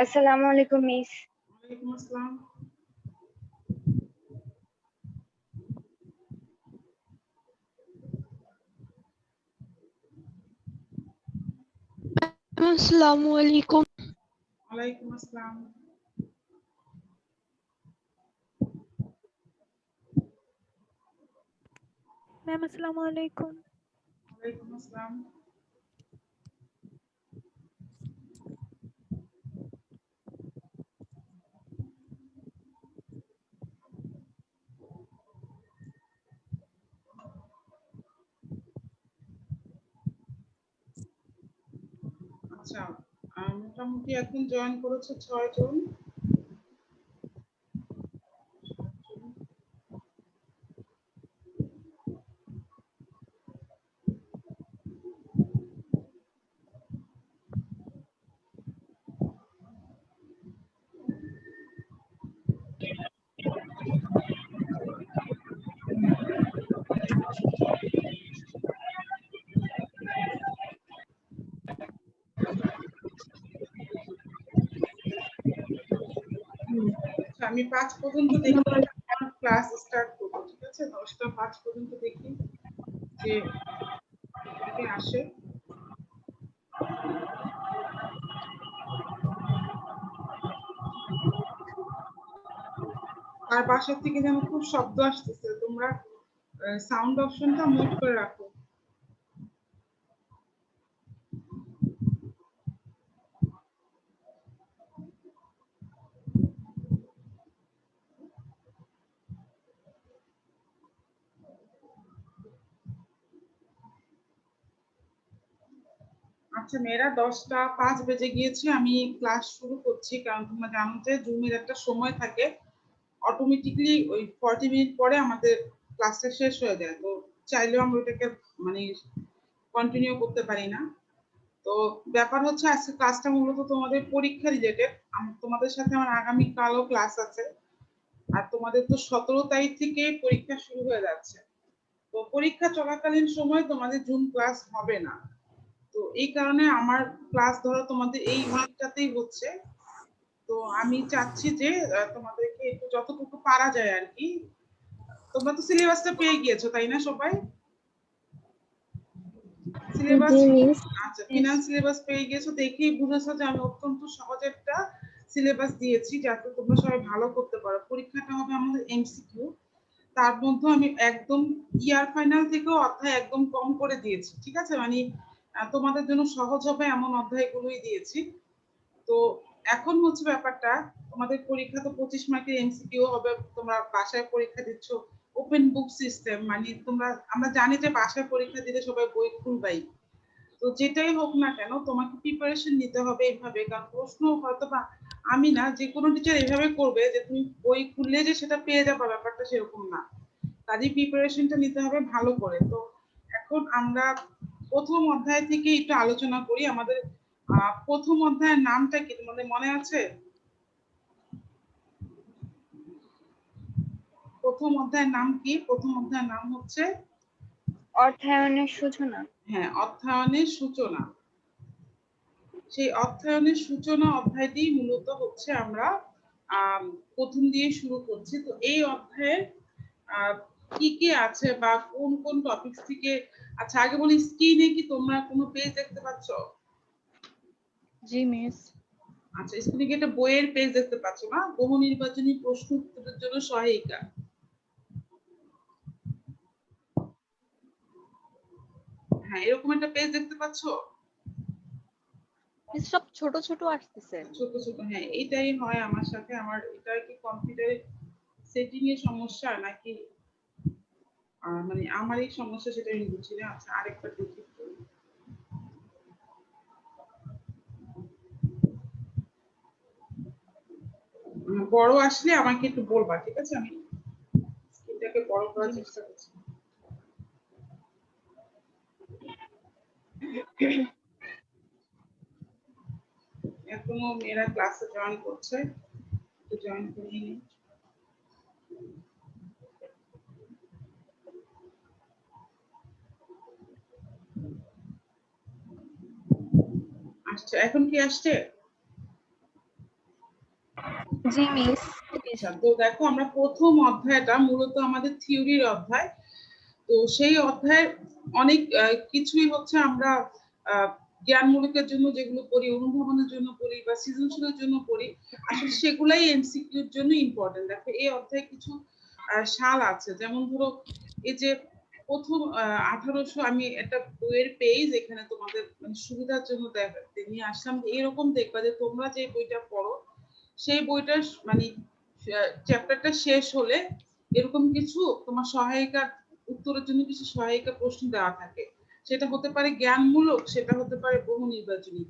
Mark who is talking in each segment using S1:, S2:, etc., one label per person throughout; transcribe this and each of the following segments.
S1: আসসালামু আলাইকুম মিস।
S2: ওয়ালাইকুম আসসালাম।
S3: আসসালামু আলাইকুম।
S2: ওয়ালাইকুম আসসালাম।
S4: ম্যাম আসসালামু আলাইকুম।
S2: ওয়ালাইকুম আসসালাম। আচ্ছা, মোটামুটি এখন জয়েন করেছে 6 জন। আমি 5 পর্যন্ত দেখি ক্লাস স্টার্ট করবো, ঠিক আছে? 10টা 5 পর্যন্ত দেখি যে কে আসে। আর বাসার থেকে যেন খুব শব্দ আসতেছে, তোমরা সাউন্ড অপশনটা মিউট করে রাখো। আচ্ছা মেয়েরা, 10টা 5 বেজে গিয়েছে, আমি ক্লাস শুরু করছি। কারণ তোমরা জানো যে জুমের একটা সময় থাকে, অটোমেটিকলি ওই 40 মিনিট পরে আমাদের ক্লাসটা শেষ হয়ে যায়। তো চাইলেও আমরা ওটাকে মানে কন্টিনিউ করতে পারি না। তো ব্যাপার হচ্ছে আজকে ক্লাসটা মূলত তোমাদের পরীক্ষা রিলেটেড। তোমাদের সাথে আমার আগামীকালও ক্লাস আছে। আর তোমাদের তো 17 তারিখ থেকে পরীক্ষা শুরু হয়ে যাচ্ছে। তো পরীক্ষা চলাকালীন সময় তোমাদের জুম ক্লাস হবে না। তো এই কারণে আমার ক্লাস ধরো তোমাদের এই উইকটাতেই হচ্ছে। তো আমি চাচ্ছি যে তোমাদেরকে একটু যতটুকু পারা যায় আর কি। তোমরা তো সিলেবাসটা পেয়ে গিয়েছো তাই না সবাই? সিলেবাস, আচ্ছা ফিনান্স সিলেবাস পেয়ে গেছো, দেখেই বুঝেছো যে আমি অত্যন্ত সহজ একটা সিলেবাস দিয়েছি যাতে তোমরা সবাই ভালো করতে পারো। পরীক্ষাটা হবে আমাদের এমসিকিউ, তার মধ্যে আমি একদম ইয়ার ফাইনাল থেকেও অধ্যায় একদম কম করে দিয়েছি, ঠিক আছে? মানে তোমাদের জন্য সহজ হবে এমন অধ্যায়গুলোই দিয়েছি। তো এখন হচ্ছে ব্যাপারটা, তোমাদের পরীক্ষা তো 25 মার্কের এমসিকিউ হবে, তোমরা বাসায় পরীক্ষা দিচ্ছ ওপেন বুক সিস্টেম। মানে আমরা জানি যে বাসায় পরীক্ষা দিলে সবাই বই খুলবাই। তো যেটাই হোক না কেন তোমাকে প্রিপারেশন নিতে হবে এইভাবে, কারণ প্রশ্ন হয়তো বা আমি না, যে কোনো টিচার এইভাবে করবে যে তুমি বই খুললে যে সেটা পেয়ে যাবে, ব্যাপারটা সেরকম না। কাজে প্রিপারেশনটা নিতে হবে ভালো করে। তো এখন আমরা প্রথম অধ্যায় থেকে একটু আলোচনা করি। আমাদের প্রথম অধ্যায়ের নামটা কি তোমাদের মনে আছে? প্রথম অধ্যায়ের নাম কি? প্রথম অধ্যায়ের নাম হচ্ছে
S1: অর্থায়নের সূচনা।
S2: হ্যাঁ, অর্থায়নের সূচনা। সেই অর্থায়নের সূচনা অধ্যায়টি মূলত হচ্ছে আমরা প্রথম দিয়ে শুরু করছি। তো এই অধ্যায়ের কি কি আছে বা কোন কোন টপিক থেকে, আচ্ছা আগে বলি, স্ক্রিনে কি তোমরা কোনো পেজ দেখতে পাচ্ছ?
S3: জি মিস।
S2: আচ্ছা, স্ক্রিনে কি একটা বইয়ের পেজ দেখতে পাচ্ছ না? বহু নির্বাচনী প্রশ্ন উত্তরের জন্য সহায়িকা। হ্যাঁ, এরকম একটা পেজ দেখতে পাচ্ছ?
S3: মিস সব ছোট ছোট আসতেছে।
S2: ছোট ছোট, হ্যাঁ এটাই হয় আমার সাথে। আমার এটা কি কম্পিউটারে সেটিং এর সমস্যা নাকি মানে আমার এই সমস্যা, সেটা আমি বুঝি না। আচ্ছা আরেকবার দেখি। বড় আসলে আমাকে একটু বলবা, ঠিক আছে? আমি স্ক্রিনটাকে বড় করার চেষ্টা করছি। এখনো মেয়েরা ক্লাসে জয়েন করছে, একটু জয়েন করিয়ে নিই। আচ্ছা এখন কি আসছে?
S1: জি মিস।
S2: আচ্ছা, তো দেখো আমরা প্রথম অধ্যায়টা মূলত আমাদের থিওরির অধ্যায়। তো সেই অধ্যায়ের অনেক কিছুই হচ্ছে আমরা জ্ঞানমূলকের জন্য যেগুলো পড়ি, অনুধাবনের জন্য পড়ি বা সৃজনশীলের জন্য পড়ি, আসলে সেগুলাই এমসিকিউর জন্য ইম্পর্টেন্ট। দেখো এই অধ্যায়ে কিছু সাল আছে, যেমন ধরো এই যে প্রথম 1800, আমি একটা বইয়ের পেজ এখানে তোমাদের মানে সুবিধার জন্য নিয়ে আসলাম। এরকম দেখবা যে তোমরা যে বইটা পড়ো সেই বইটার মানে চ্যাপ্টারটা শেষ হলে এরকম কিছু তোমার সহায়িকা উত্তরের জন্য কিছু সহায়িকা প্রশ্ন দেওয়া থাকে। সেটা হতে পারে জ্ঞানমূলক, সেটা হতে পারে বহু নির্বাচনী।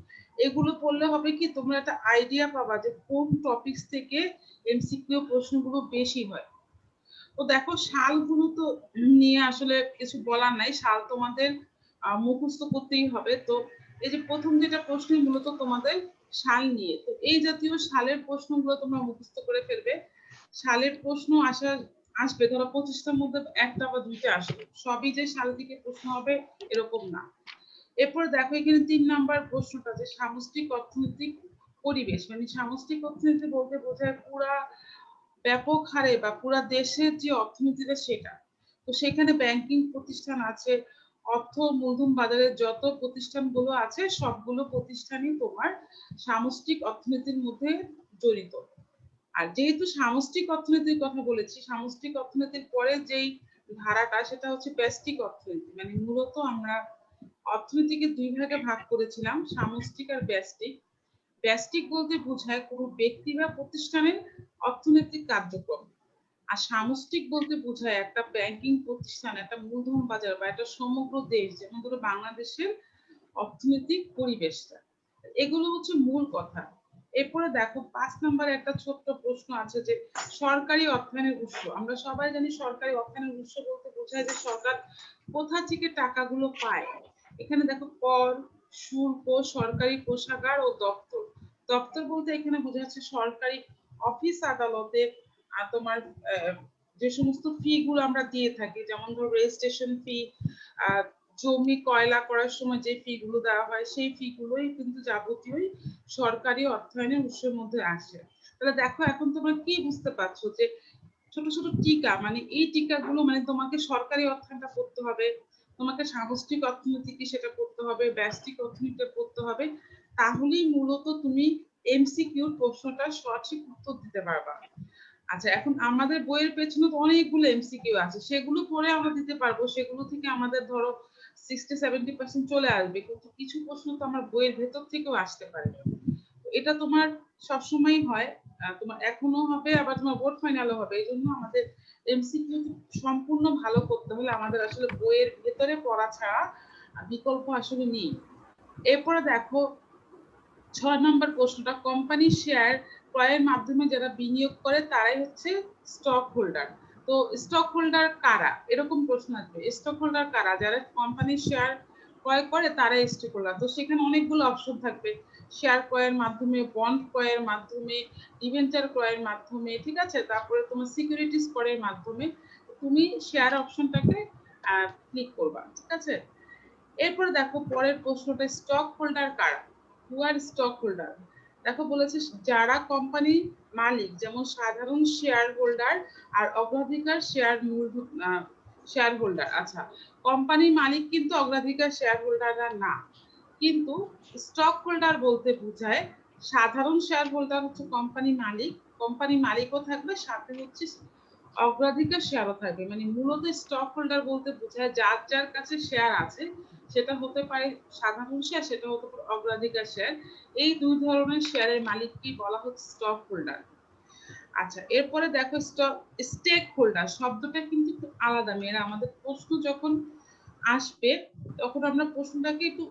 S2: এগুলো পড়লে হবে কি তোমরা একটা আইডিয়া পাবা যে কোন টপিকস থেকে এমসিকিউ প্রশ্নগুলো বেশি হয়। তো দেখো সালগুলো তো নিয়ে আসলে কিছু বলার নাই, সাল তোমাদের মুখস্থ করতেই হবে। তো এই যে প্রথম যেটা প্রশ্ন মূলত তোমাদের সাল নিয়ে, তো এই জাতীয় সালের প্রশ্নগুলো তোমরা মুখস্থ করে ফেলবে। সালের প্রশ্ন আসবে ধরো 25টার মধ্যে একটা বা দুইটা আসবে, সবই যে সাল থেকে প্রশ্ন হবে এরকম না। এরপরে দেখো এখানে 3 নাম্বার প্রশ্নটা যে সামষ্টিক অর্থনৈতিক পরিবেশ, মানে সামষ্টিক অর্থনীতি বলতে বোঝায় পুরা ব্যাপক হারে বা পুরা দেশের যে অর্থনীতিটা সেটা। তো সেখানে ব্যাংকিং প্রতিষ্ঠান আছে, অর্থ মূলধন বাজারের যত প্রতিষ্ঠানগুলো আছে সবগুলো প্রতিষ্ঠানই তোমার সামষ্টিক অর্থনীতির মধ্যে জড়িত। আর যেহেতু সামষ্টিক অর্থনীতির কথা বলেছি, সামষ্টিক অর্থনীতির পরে যেই ধারাটা সেটা হচ্ছে ব্যষ্টিক অর্থনীতি। মানে মূলত আমরা অর্থনীতিকে দুই ভাগে ভাগ করেছিলাম, সামষ্টিক আর ব্যষ্টিক। ব্যষ্টিক বলতে বোঝায় কোনো ব্যক্তি বা প্রতিষ্ঠানের অর্থনৈতিক কার্যক্রম, আর সামষ্টিক বলতে বোঝায় একটা ব্যাংকিং প্রতিষ্ঠান, একটা মূলধন বাজার বা একটা সমগ্র দেশ, যেমন ধরো বাংলাদেশের অর্থনৈতিক পরিবেশটা। এগুলো হচ্ছে মূল কথা। এরপরে দেখো 5 নম্বরে একটা ছোট্ট প্রশ্ন আছে যে সরকারি অর্থায়নের উৎস। আমরা সবাই জানি সরকারি অর্থায়নের উৎস বলতে বোঝায় যে সরকার কোথা থেকে টাকাগুলো পায়। এখানে দেখো কর, শুল্ক, সরকারি কোষাগার ও দপ্তর। দপ্তর বলতে এখানে বোঝা যাচ্ছে সরকারি অফিস আদালতে তোমার যে সমস্ত ফি গুলো আমরা দিয়ে থাকি, যেমন ধরো রেজিস্ট্রেশন ফি, জমি কয়লা করার সময় যে ফি গুলো দেওয়া হয় সেই ফি গুলোই কিন্তু যাবতীয় সরকারি অর্থায়নের উৎসের মধ্যে আসে। তাহলে দেখো এখন তোমরা কি বুঝতে পারছো যে ছোট ছোট টিকা, মানে এই টিকাগুলো মানে তোমাকে সরকারি অর্থায়নটা করতে হবে, তোমাকে সামষ্টিক অর্থনীতি কি সেটা করতে হবে, ব্যষ্টিক অর্থনীতিটা করতে হবে, তাহলেই মূলত তুমি এমসিকিউ প্রশ্নটা সঠিক উত্তর দিতে পারবা। আচ্ছা, এখন আমাদের বইয়ের পেছনে তো অনেকগুলো এমসিকিউ আছে, সেগুলো পরে আমরা দিতে পারবো, সেগুলো থেকে আমাদের ধরো 60-70% চলে আসবে, কিন্তু কিছু প্রশ্ন তো আমার বইয়ের ভেতর থেকেও আসতে পারে। এটা তোমার সবসময় হয়, তোমার এখনো হবে আবার তোমার বোর্ড ফাইনালও হবে। এই জন্য আমাদের এমসিকিউ সম্পূর্ণ ভালো করতে হলে আমাদের আসলে বইয়ের ভেতরে পড়া ছাড়া বিকল্প আসলে নেই। এরপরে দেখো 6 নম্বর প্রশ্নটা, কোম্পানির শেয়ার ক্রয়ের মাধ্যমে যারা বিনিয়োগ করে তারাই হচ্ছে স্টক হোল্ডার। তো স্টক হোল্ডার কারা, এরকম প্রশ্ন আসবে, স্টক হোল্ডার কারা? যারা কোম্পানির শেয়ার ক্রয় করে তারাই স্টক হোল্ডার। তো সেখানে অনেকগুলো অপশন থাকবে, শেয়ার ক্রয়ের মাধ্যমে, বন্ড ক্রয়ের মাধ্যমে, ডিবেঞ্চার ক্রয়ের মাধ্যমে, ঠিক আছে, তারপরে তোমার সিকিউরিটিজ ক্রয়ের মাধ্যমে। তুমি শেয়ার অপশনটাকে ক্লিক করবা, ঠিক আছে। এরপরে দেখো পরের প্রশ্নটা, স্টক হোল্ডার কারা? হু আর স্টক হোল্ডার? দেখো বলেছে যারা কোম্পানির মালিক, যেমন সাধারণ শেয়ার হোল্ডার আর অগ্রাধিকার শেয়ার হোল্ডার। আচ্ছা, কোম্পানির মালিক কিন্তু অগ্রাধিকার শেয়ার হোল্ডাররা না, কিন্তু স্টক হোল্ডার বলতে বোঝায় সাধারণ শেয়ার হোল্ডার হচ্ছে কোম্পানি মালিক, কোম্পানি মালিকও থাকবে, সাথে হচ্ছে অগ্রাধিকার শেয়ারও থাকবে। মানে মূলত স্টক হোল্ডার বলতে বোঝায় যার যার কাছে শেয়ার আছে, সেটা হতে পারে সাধারণ শেয়ার, সেটা হতে পারে অগ্রাধিকার শেয়ার, এই দুই ধরনের শেয়ারের মালিককেই বলা হচ্ছে স্টক হোল্ডার। আচ্ছা, এরপরে দেখো স্টেক হোল্ডার শব্দটা কিন্তু একটু আলাদা। মেয়েরা আমাদের প্রশ্ন যখন আসবে তখন আমরা প্রশ্নটাকে একটু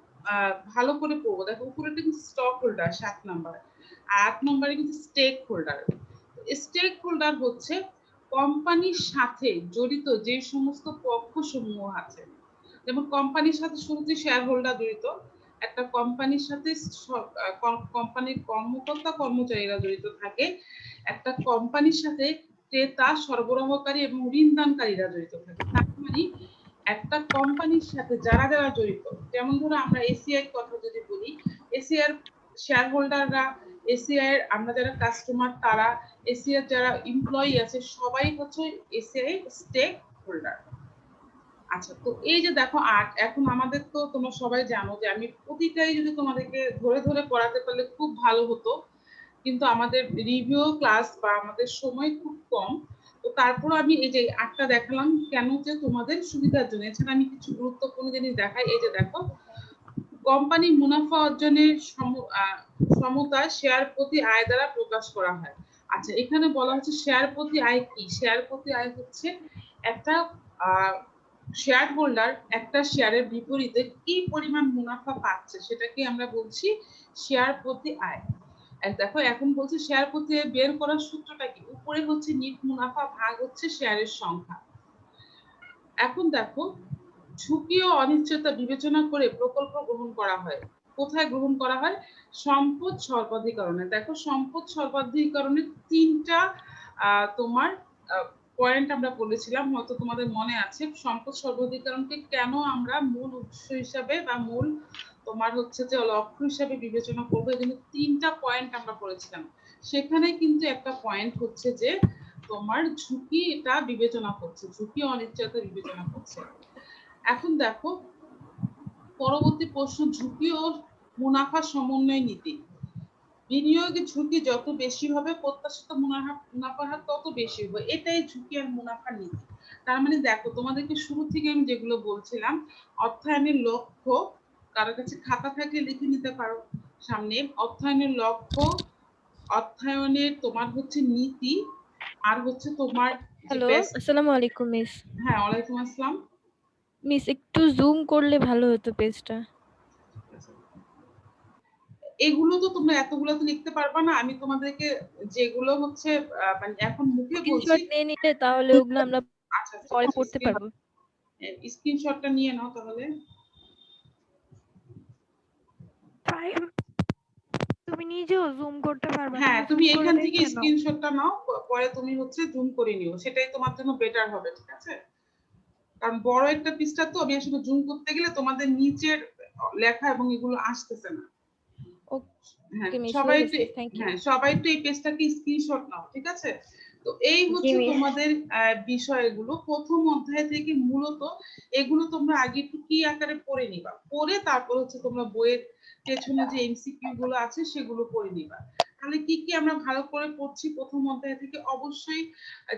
S2: ভালো করে পড়বো। দেখো উপরে কিন্তু স্টক হোল্ডার 7 নাম্বার, 8 নম্বরে কিন্তু স্টেক হোল্ডার। স্টেক হোল্ডার হচ্ছে কোম্পানির সাথে জড়িত যে সমস্ত পক্ষ সমূহ আছে। যেমন কোম্পানির সাথে শুরুতে শেয়ার হোল্ডার জড়িত, একটা কোম্পানির সাথে কোম্পানির কর্মকর্তা কর্মচারীরা জড়িত থাকে, একটা কোম্পানির সাথে ক্রেতা, সরবরাহকারী এবং ঋণদানকারীরা জড়িত থাকে। তার মানে একটা কোম্পানির সাথে যারা যারা জড়িত, যেমন ধরো আমরা এসিআই কথা যদি বলি, এসিআর শেয়ার হোল্ডাররা এসিআই এর আমরা যারা কাস্টমার তারা এসিআই এর যারা এমপ্লয়ি আছে সবাই হচ্ছে এসিআই স্টেক হোল্ডার। আচ্ছা, তো এই যে দেখো এখন আমাদের তো তোমরা সবাই জানো যে আমি প্রতিটাই যদি তোমাদেরকে ধরে ধরে পড়াতে পারলে খুব ভালো হতো, কিন্তু আমাদের রিভিউ ক্লাস বা আমাদের সময় খুব কম। তো তারপর আমি এই যে 8টা দেখালাম কেন, যে তোমাদের সুবিধার জন্য। এছাড়া আমি কিছু গুরুত্বপূর্ণ জিনিস দেখাই। এই যে দেখো, কোম্পানি মুনাফা অর্জনের সমতা শেয়ার প্রতি আয় দ্বারা প্রকাশ করা হয়। আচ্ছা, এখানে বলা হচ্ছে শেয়ার প্রতি আয় কি? শেয়ার প্রতি আয় হচ্ছে একটা শেয়ার হোল্ডার একটা শেয়ারের বিপরীতে কি পরিমাণ মুনাফা পাচ্ছে সেটাকে আমরা বলছি শেয়ার প্রতি আয়। দেখো এখন বলছে শেয়ার প্রতি আয় বের করার সূত্রটা কি? উপরে হচ্ছে নিট মুনাফা ভাগ হচ্ছে শেয়ারের সংখ্যা। এখন দেখো, ঝুঁকি ও অনিশ্চয়তা বিবেচনা করে প্রকল্প গ্রহণ করা হয়। কোথায় গ্রহণ করা হয়? সম্পদ সর্বাধিকরণে। দেখো, সম্পদ সর্বাধিকরণে 3টা তোমার পয়েন্ট আমরা বলেছিলাম, হয়তো তোমাদের মনে আছে। সম্পদ সর্বাধিকরণকে কেন আমরা মূল উৎস হিসাবে বা মূল তোমার হচ্ছে যে লক্ষ্য হিসাবে বিবেচনা করবো, এই জন্য 3টা পয়েন্ট আমরা বলেছিলাম। সেখানে কিন্তু একটা পয়েন্ট হচ্ছে যে তোমার ঝুঁকি এটা বিবেচনা করছে, ঝুঁকি অনিশ্চয়তা বিবেচনা করছে। এখন দেখো পরবর্তী প্রশ্ন, ঝুঁকি ও মুনাফা সমন্বয় নীতি। বিনিয়োগের ঝুঁকি যত বেশি হবে প্রত্যাশিত মুনাফার হার তত বেশি হবে, এটাই ঝুঁকি আর মুনাফার নীতি। তার মানে দেখো, তোমাদেরকে শুরু থেকে আমি যেগুলো বলছিলাম, অর্থায়নের লক্ষ্য, কারোর কাছে খাতা থাকলে লিখে নিতে পারো সামনে। অর্থায়নের লক্ষ্য, অর্থায়নের তোমার হচ্ছে নীতি, আর হচ্ছে তোমার
S4: হ্যালো, আসসালামু আলাইকুম মিস।
S2: হ্যাঁ, ওয়ালাইকুম আসসালাম।
S4: মিস একটু জুম করলে ভালো হতো পেজটা।
S2: এগুলো তো তোমরা এতগুলো তো লিখতে পারবা না, আমি তোমাদেরকে যেগুলো হচ্ছে মানে এখন মুখে বলছি।
S4: স্ক্রিনশট নিয়ে নিলে তাহলে ওগুলো আমরা
S2: আচ্ছা,
S4: পরে পড়তে পারবো।
S2: স্ক্রিনশটটা নিয়ে নাও তাহলে।
S4: তুমি নিজেও জুম করতে পারবে না,
S2: হ্যাঁ,
S4: জুম
S2: তুমি
S4: করে
S2: এখান থেকে
S4: দেখে নাও।
S2: স্ক্রিনশটটা নাও, পরে তুমি হচ্ছে জুম করে নিও, সেটাই তোমার জন্য বেটার হবে, ঠিক আছে? কারণ বড় একটা পৃষ্ঠা তো, আমি আসলে জুম করতে গেলে তোমাদের নিচের লেখা এবং এগুলো আসতেছে না। হ্যাঁ,
S4: ওকে মিস,
S2: সবাই
S4: হয়ে
S2: একটু,
S4: গেছে, থ্যাংক ইউ।
S2: হ্যাঁ সবাই একটু এই পেজটাকে স্ক্রিনশট নাও, ঠিক আছে? তো এই
S1: জি
S2: হচ্ছে
S1: মিস।
S2: তোমাদের বিষয়গুলো প্রথম অধ্যায় থেকে। মূলত এগুলো তোমরা আগে একটু কি আকারে পড়ে নিবা, পড়ে তারপর হচ্ছে তোমরা বইয়ের পেছনে যে এমসিকিউ গুলো আছে সেগুলো পড়ে নিবা। তাহলে কি কি আমরা ভালো করে পড়ছি প্রথম অধ্যায় থেকে? অবশ্যই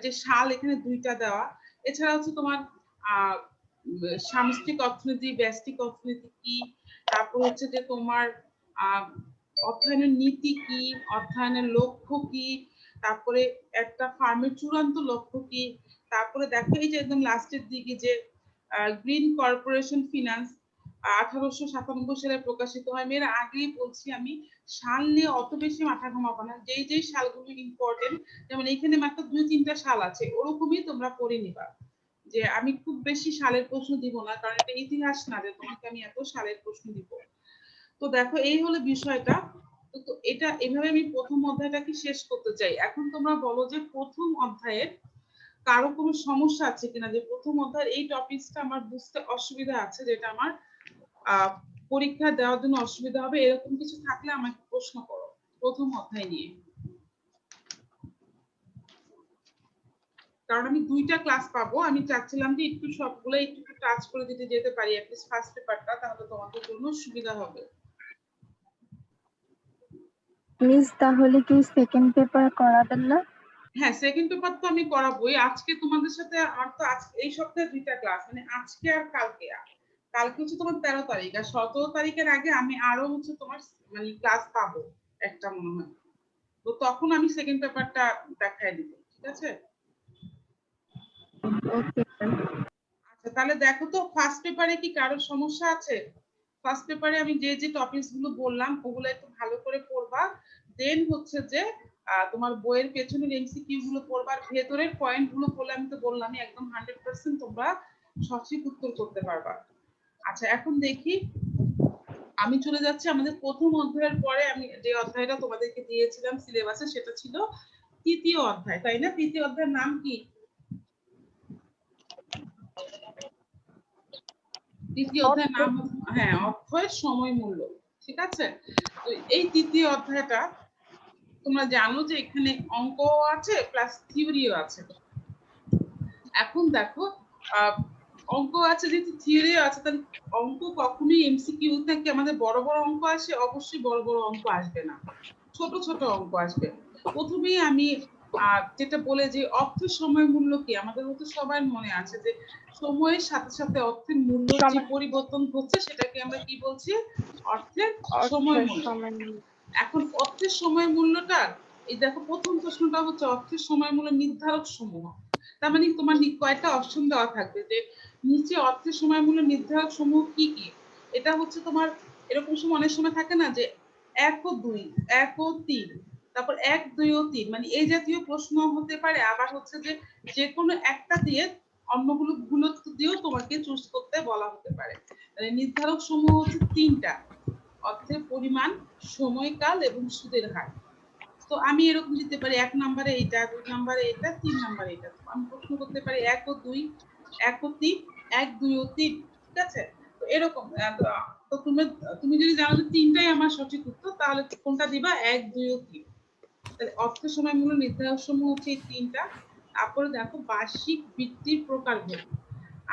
S2: যে সাল এখানে 2টা দেওয়া। এছাড়া হচ্ছে তোমার সামষ্টিক অর্থনীতি, ব্যষ্টিক অর্থনীতি কি, তারপর হচ্ছে যে তোমার অর্থায়নের নীতি কি, অর্থায়নের লক্ষ্য কি, তারপরে একটা ফার্মের চূড়ান্ত লক্ষ্য কি। তারপরে দেখো এই যে একদম লাস্টের দিকে যে গ্রিন কর্পোরেশন ফিনান্স 1897 সালে প্রকাশিত হয়। মেয়েরা আগেই বলছি আমি, সাল নিয়ে অত বেশি মাথা ঘামাবো না, যেই যেই সালগুলো ইম্পর্টেন্ট, যেমন এখানে মাত্র 2-3টা সাল আছে, ওরকমই তোমরা পড়ে নিবা। যে আমি খুব বেশি সালের প্রশ্ন দিব না, কারণ এটা ইতিহাস না যে তোমাকে আমি এত সালের প্রশ্ন দিব। তো দেখো এই হলো বিষয়টা। তো এটা এভাবে আমি প্রথম অধ্যায়টাকে শেষ করতে চাই। এখন তোমরা বলো যে প্রথম অধ্যায়ের কারো কোনো সমস্যা আছে কিনা, যে প্রথম অধ্যায়ের এই টপিকসটা আমার বুঝতে অসুবিধা আছে, যেটা আমার পরীক্ষা দেওয়ার জন্য অসুবিধা হবে, এরকম কিছু থাকলে আমাকে প্রশ্ন করো প্রথম অধ্যায় নিয়ে। কারণ আমি 2টা ক্লাস পাবো, আমি চাচ্ছিলাম যে একটু সবগুলো একটু টাচ করে দিতে যেতে পারি অ্যাটলিস্ট ফার্স্ট পেপারটা, তাহলে তোমাদের জন্য সুবিধা হবে।
S5: মিস তাহলে কি সেকেন্ড পেপার করাবেন না?
S2: হ্যাঁ, সেকেন্ড পেপার তো আমি করাবোই। আজকে তোমাদের সাথে আমার তো এই সপ্তাহে 2টা ক্লাস, মানে আজকে আর কালকে। কালকে হচ্ছে তোমার 13 তারিখ, আর 17 তারিখের আগে আমি আরো হচ্ছে তোমার মানে ক্লাস পাবো একটা মনে হয়। তো তখন আমি সেকেন্ড পেপারটা দেখাই দিব, ঠিক আছে?
S5: ওকে।
S2: আচ্ছা, তাহলে দেখো তো ফার্স্ট পেপারে কি কারোর সমস্যা আছে? ফার্স্ট পেপারে আমি যে যে টপিকস গুলো বললাম ওগুলো একটু ভালো করে পড়বা। দেন হচ্ছে যে তোমার বইয়ের পেছনের এমসিকিউ গুলো পড়বা, আর ভেতরের পয়েন্ট গুলো পড়লে আমি তো বললামই একদম 100% তোমরা সঠিক উত্তর করতে পারবা। আচ্ছা, এখন দেখি, আমি চলে যাচ্ছি আমাদের প্রথম অধ্যায়ের পরে। আমি যে অধ্যায়টা তোমাদেরকে দিয়েছিলাম সিলেবাসে সেটা ছিল 3য় অধ্যায়, তাই না? 3য় অধ্যায়ের নাম কি? 3য় অধ্যায়ের নাম, হ্যাঁ, অর্থের সময় মূল্য, ঠিক আছে? তো এই 3য় অধ্যায়টা তোমরা জানো যে এখানে অঙ্ক আছে প্লাস থিওরিও আছে। এখন দেখো অঙ্ক আছে যেহেতু থিওরিও আছে, তাহলে অঙ্ক কখনোই এমসিকিউ থেকে আমাদের বড় বড় অঙ্ক আসে? অবশ্যই বড় বড় অঙ্ক আসবে না, ছোট ছোট অঙ্ক আসবে। প্রথমেই আমি যেটা বলে যে অর্থের সময় মূল্য কি, আমাদের মতো সবার মনে আছে যে সময়ের সাথে সাথে অর্থের মূল্য যে পরিবর্তন হচ্ছে সেটাকে আমরা কি বলছি? অর্থের সময় মূল্য। এখন অর্থের সময় মূল্যটা, এই দেখো প্রথম প্রশ্নটা হচ্ছে অর্থের সময় মূল্য নির্ধারক সমূহ। তার মানে তোমার কয়েকটা অপশন দেওয়া থাকবে যে নিচে অর্থের সময় মূল্য নির্ধারক সমূহ কি কি। এটা হচ্ছে তোমার এরকম সময় অনেক সময় থাকে না যে 1 ও 2, 1 ও 3, তারপর 1, 2 ও 3, মানে এই জাতীয় প্রশ্ন হতে পারে। আবার হচ্ছে যে কোনো একটা দিয়ে অন্যগুলো গুণত্ব দিয়েও তোমাকে চুজ করতে বলা হতে পারে। তাহলে নির্ধারক সমূহ হচ্ছে 3টা, অর্থের পরিমাণ, সময়কাল এবং সুদের হার। তো আমি এরকম দিতে পারি 1 নম্বরে এটা, 2 নম্বরে এটা, 3 নম্বরে এটা। আমি প্রশ্ন করতে পারি 1 ও 2, 1 ও 3, 1, 2 ও 3, ঠিক আছে? তো এরকম তো তুমি যদি জানো যে 3টাই আমার সঠিক উত্তর, তাহলে কোনটা দিবা? 1, 2 ও 3। তাহলে অর্থ সময় মূল্য নির্ধারক সমূহ হচ্ছে এই 3টা। তারপরে দেখো বার্ষিক বৃত্তির প্রকারভেদ।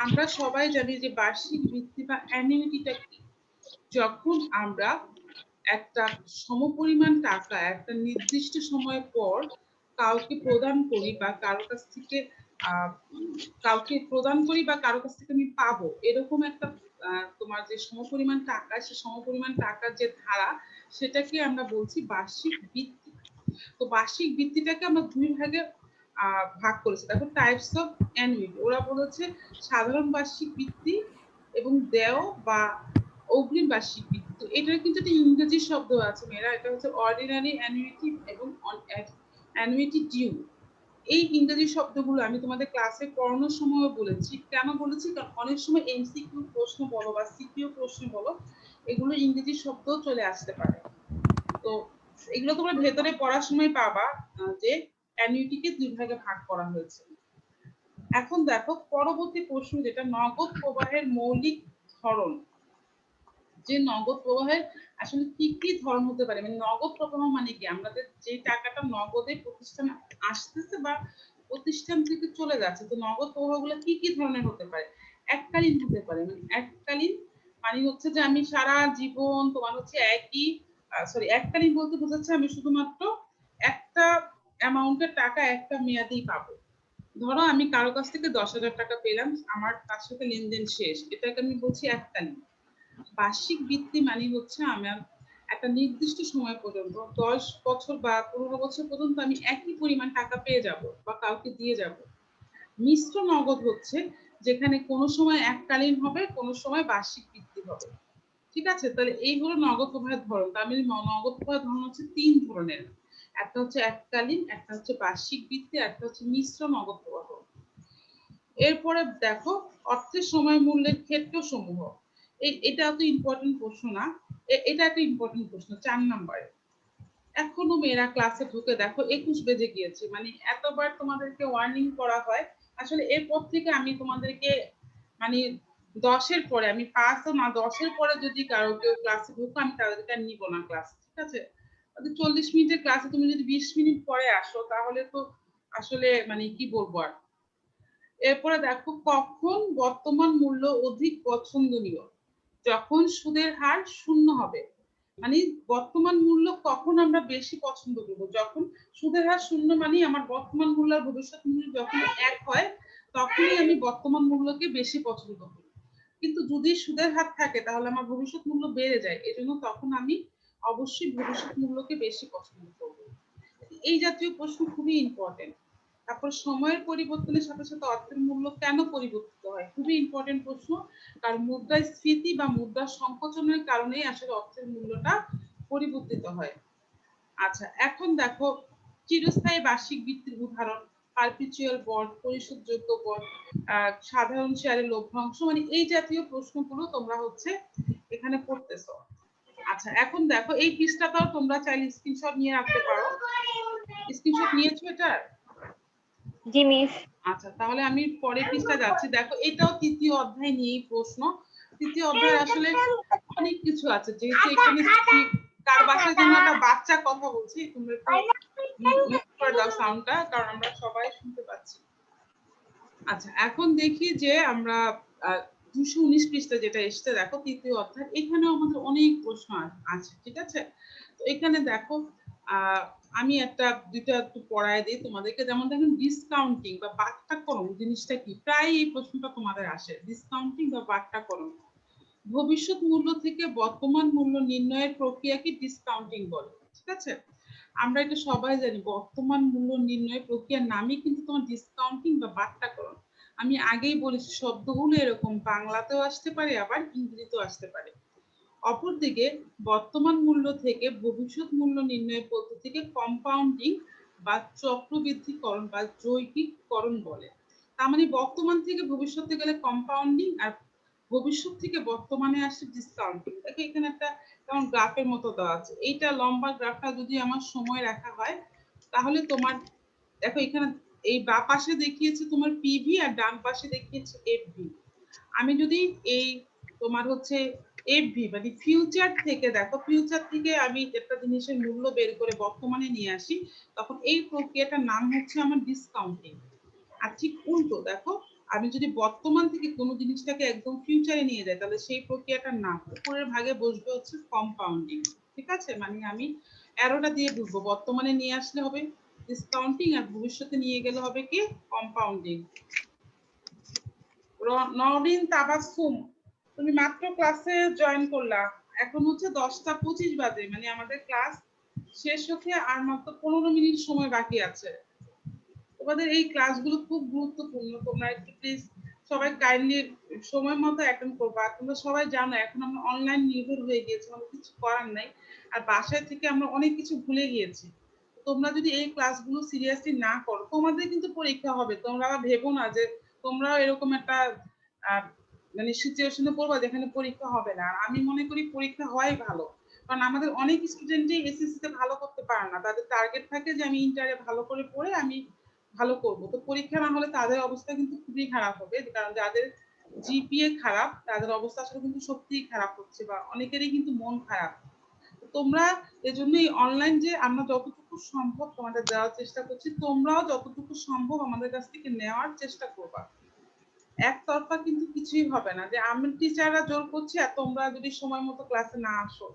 S2: আমরা সবাই জানি যে বার্ষিক বৃত্তি বা অ্যানুইটিটা কি। যখন আমরা একটা সমপরিমাণ টাকা একটা নির্দিষ্ট সময় পর কাউকে প্রদান করি বা কারো কাছ থেকে কাউকে প্রদান করি বা কারো কাছ থেকে আমি পাবো, এরকম একটা তোমার যে সমপরিমাণ টাকা, সে সমপরিমাণ টাকার যে ধারা, সেটাকে আমরা বলছি বার্ষিক বৃত্তি। তো বার্ষিক বৃত্তিটাকে আমরা দুই ভাগে ভাগ করেছি। দেখো টাইপস অফ অ্যানুইটি, ওরা বলেছে সাধারণ বার্ষিক বৃত্তি এবং দেয় বা অগ্রিম বার্ষিক বৃত্তি। তো এটার কিন্তু একটা ইংরেজি শব্দ আছে মেয়েরা, এটা হচ্ছে অর্ডিনারি অ্যানুইটি এবং অ্যানুইটি ডিউ। এই ইংরেজি শব্দগুলো আমি তোমাদের ক্লাসে পড়ানোর সময় বলেছি। কেন বলেছি? কারণ অনেক সময় এমসিকিউ প্রশ্ন বলো বা সিকিউ প্রশ্ন বলো, এগুলো ইংরেজি শব্দ চলে আসতে পারে। তো এগুলো তোমরা ভেতরে পড়ার সময় পাবা যে অ্যানুইটিকে দুই ভাগে ভাগ করা হয়েছে। এখন দেখো পরবর্তী প্রশ্ন, যেটা নগদ প্রবাহের মৌলিক ধরন। যে নগদ প্রবাহের আসলে কি কি ধরন হতে পারে, মানে নগদ প্রবাহ মানে কি? আমাদের যে টাকাটা নগদে প্রতিষ্ঠানে আসতেছে বা প্রতিষ্ঠান থেকে চলে যাচ্ছে, তো নগদ প্রবাহগুলো কি কি ধরনের হতে পারে? এককালীন হতে পারে, মানে এককালীন মানে হচ্ছে যে আমি সারা জীবন তোমার হচ্ছে এককালীন বলতে বোঝাচ্ছে আমি শুধুমাত্র একটা অ্যামাউন্টের টাকা একটা মেয়াদেই পাবো। ধরো আমি কারো কাছ থেকে 10,000 টাকা পেলাম, আমার তার সাথে লেনদেন শেষ, এটাকে আমি বলছি এককালীন। বার্ষিক বৃত্তি মানে হচ্ছে আমার একটা নির্দিষ্ট সময় পর্যন্ত 10 বছর বা 15 বছর পর্যন্ত আমি একই পরিমাণ টাকা পেয়ে যাব বা কাউকে দিয়ে যাব। মিশ্র নগদ হচ্ছে যেখানে কোনো সময় এককালীন হবে, কোনো সময় বার্ষিক বৃত্তি হবে। ঠিক আছে? তাহলে এই হলো নগদ প্রবাহের ধরন। তার মানে নগদ প্রবাহের ধরন হচ্ছে 3 ধরনের। একটা হচ্ছে এককালীন, একটা হচ্ছে বার্ষিক বৃত্তি, একটা হচ্ছে মিশ্র নগদ প্রবাহ। এরপরে দেখো অর্থের সময় মূল্যের ক্ষেত্র সমূহ। এটা তো ইম্পর্টেন্ট প্রশ্ন না, এটা একটা ইম্পর্টেন্ট প্রশ্ন 4 নম্বরে। এখনো মেয়েরা ক্লাসে ঢুকে দেখো 21 বেজে গিয়েছে, মানে এতবার তোমাদেরকে ওয়ার্নিং করা হয়। আসলে এরপর থেকে আমি তোমাদেরকে মানে 10-এর পরে, আমি 5 ও না 10-এর পরে যদি কারো কেউ ক্লাসে ঢুকো, আমি তাদেরকে নিব না ক্লাস, ঠিক আছে? 40 মিনিটের ক্লাসে তুমি যদি 20 মিনিট পরে আসো, তাহলে তো আসলে মানে কি বলবো আর। এরপরে দেখো কখন বর্তমান মূল্য অধিক পছন্দনীয়। যখন সুদের হার শূন্য হবে, মানে বর্তমান মূল্য কখন আমরা বেশি পছন্দ করব? যখন সুদের হার শূন্য, মানে আমার বর্তমান মূল্য আর ভবিষ্যৎ মূল্য যখন এক হয়, তখনই আমি বর্তমান মূল্যকে বেশি পছন্দ করি। কিন্তু যদি সুদের হার থাকে তাহলে আমার ভবিষ্যৎ মূল্য বেড়ে যায়, এজন্য তখন আমি অবশ্যই ভবিষ্যৎ মূল্যকে বেশি পছন্দ করব। এই জাতীয় প্রশ্ন খুবই ইম্পর্টেন্ট। তারপর সময়ের পরিবর্তনের সাথে সাথে অর্থের মূল্য কেন পরিবর্তিত হয়? খুবই ইম্পর্টেন্ট প্রশ্ন, কারণ মুদ্রাস্ফীতি বা মুদ্রা সংকোচনের কারণেই আসলে অর্থের মূল্যটা পরিবর্তিত হয়। আচ্ছা, এখন দেখো চিরস্থায়ী বার্ষিক বৃত্তির উদাহরণ, পারপিচুয়াল বন্ড, পরিশোধযোগ্য বন্ড, সাধারণ শেয়ারের লভ্যাংশ, মানে এই জাতীয় প্রশ্নগুলো তোমরা হচ্ছে এখানে পড়তেছো। আচ্ছা, এখন দেখো এই পৃষ্ঠাটাও তোমরা চাইলে স্ক্রিনশট নিয়ে রাখতে পারো। স্ক্রিনশট নিয়েছো এটার?
S1: জি মিস।
S2: আচ্ছা, তাহলে আমি পরের পৃষ্ঠা যাচ্ছি। দেখো এটাও তৃতীয় অধ্যায় নিয়েই প্রশ্ন। তৃতীয় অধ্যায় আসলে অনেক কিছু আছে, যেহেতু এখানে কার বাসায় যেন একটা বাচ্চা কথা বলছি, তোমরা একটু মিউট করে দাও সাউন্ডটা, কারণ আমরা সবাই শুনতে পাচ্ছি। আচ্ছা, এখন দেখি যে আমরা 219 পৃষ্ঠা যেটা এসছে দেখো, তৃতীয় অধ্যায়, এখানেও আমাদের অনেক প্রশ্ন আছে, ঠিক আছে? তো এখানে দেখো আমি দুইটা একটু পড়ায় দিই তোমাদেরকে। যেমন দেখুন, ডিসকাউন্টিং বা বাট্টাকরণ জিনিসটা কি, প্রায় এই প্রশ্নটা তোমাদের আসে, ডিসকাউন্টিং বা বাট্টাকরণ। ভবিষ্যৎ মূল্য থেকে বর্তমান মূল্য নির্ণয়ের প্রক্রিয়াকে ডিসকাউন্টিং বলে, ঠিক আছে? আমরা এটা সবাই জানি, বর্তমান মূল্য নির্ণয়ের প্রক্রিয়ার নামই কিন্তু তোমার ডিসকাউন্টিং বা বাট্টাকরণ। আমি আগেই বলেছি শব্দগুলো এরকম বাংলাতেও আসতে পারে, আবার ইংরেজিতেও আসতে পারে। অপরদিকে বর্তমান মূল্য থেকে ভবিষ্যৎ মূল্য নির্ণয়ের পদ্ধতিকে কম্পাউন্ডিং বা চক্রবৃদ্ধিকরণ বা যৌগিককরণ বলে। তার মানে বর্তমান থেকে ভবিষ্যতে গেলে কম্পাউন্ডিং, আর ভবিষ্যৎ থেকে বর্তমানে আসছে ডিসকাউন্টিং। দেখো এখানে একটা যেমন গ্রাফের মতো দেওয়া আছে, এইটা লম্বা গ্রাফটা যদি আমার সময় রাখা হয়, তাহলে তোমার দেখো এখানে এই বাঁ পাশে দেখিয়েছে তোমার পিভি আর ডান পাশে দেখিয়েছে এফভি। আমি যদি এই তোমার হচ্ছে এফভি মানে ফিউচার থেকে, দেখো ফিউচার থেকে আমি একটা জিনিসের মূল্য বের করে বর্তমানে নিয়ে আসি, তখন এই প্রক্রিয়াটার নাম হচ্ছে আমার ডিসকাউন্টিং। আর ঠিক উল্টো, দেখো আমি যদি বর্তমান থেকে কোনো জিনিসটাকে একদম ফিউচারে নিয়ে যাই, তাহলে সেই প্রক্রিয়াটার নাম উপরের ভাগে বসবে হচ্ছে কম্পাউন্ডিং, ঠিক আছে? মানে আমি অ্যারোটা দিয়ে বুঝবো, বর্তমানে নিয়ে আসলে হবে ডিসকাউন্টিং, আর ভবিষ্যতে নিয়ে গেলে হবে কি কম্পাউন্ডিং। নওরিন তাবাসসুম, তুমি মাত্র ক্লাসে জয়েন করলা, এখন হচ্ছে 10টা 25 বাজে, মানে আমাদের ক্লাস শেষ হতে আর মাত্র 15 মিনিট সময় বাকি আছে। তোমাদের এই ক্লাসগুলো খুব গুরুত্বপূর্ণ, তোমরা একটু প্লিজ সবাই কাইন্ডলি সময় মতো অ্যাটেন্ড করবা। তোমরা সবাই জানো এখন আমরা অনলাইন নির্ভর হয়ে গিয়েছি, আমাদের কিছু করার নাই, আর বাসায় থেকে আমরা অনেক কিছু ভুলে গিয়েছি। তোমরা যদি এই ক্লাসগুলো সিরিয়াসলি না করো, তোমাদের কিন্তু পরীক্ষা হবে, তোমরা আবার ভেবো না যে তোমরাও এরকম একটা মানে সিচুয়েশনে পড়বা যেখানে পরীক্ষা হবে না। আমি মনে করি পরীক্ষা হওয়াই ভালো, কারণ আমাদের অনেক স্টুডেন্টই এসএসসি তে ভালো করতে পারে না, তাদের টার্গেট থাকে যে আমি ইন্টারে ভালো করে পড়ে আমি ভালো করব, তো পরীক্ষা না হলে তাদের অবস্থা কিন্তু খুবই খারাপ হবে। কারণ যাদের জিপিএ খারাপ তাদের অবস্থা আসলে কিন্তু সত্যিই খারাপ হচ্ছে, বা অনেকেরই কিন্তু মন খারাপ। তোমরা এজন্যই অনলাইন যে আমরা যতটুকু সম্ভব তোমাদের দেওয়ার চেষ্টা করছি, তোমরাও যতটুকু সম্ভব আমাদের কাছ থেকে নেওয়ার চেষ্টা করবা। একতরফা কিন্তু কিছুই হবে না, যে আমি টিচাররা জোর করছি আর তোমরা যদি সময় মতো ক্লাসে না আসো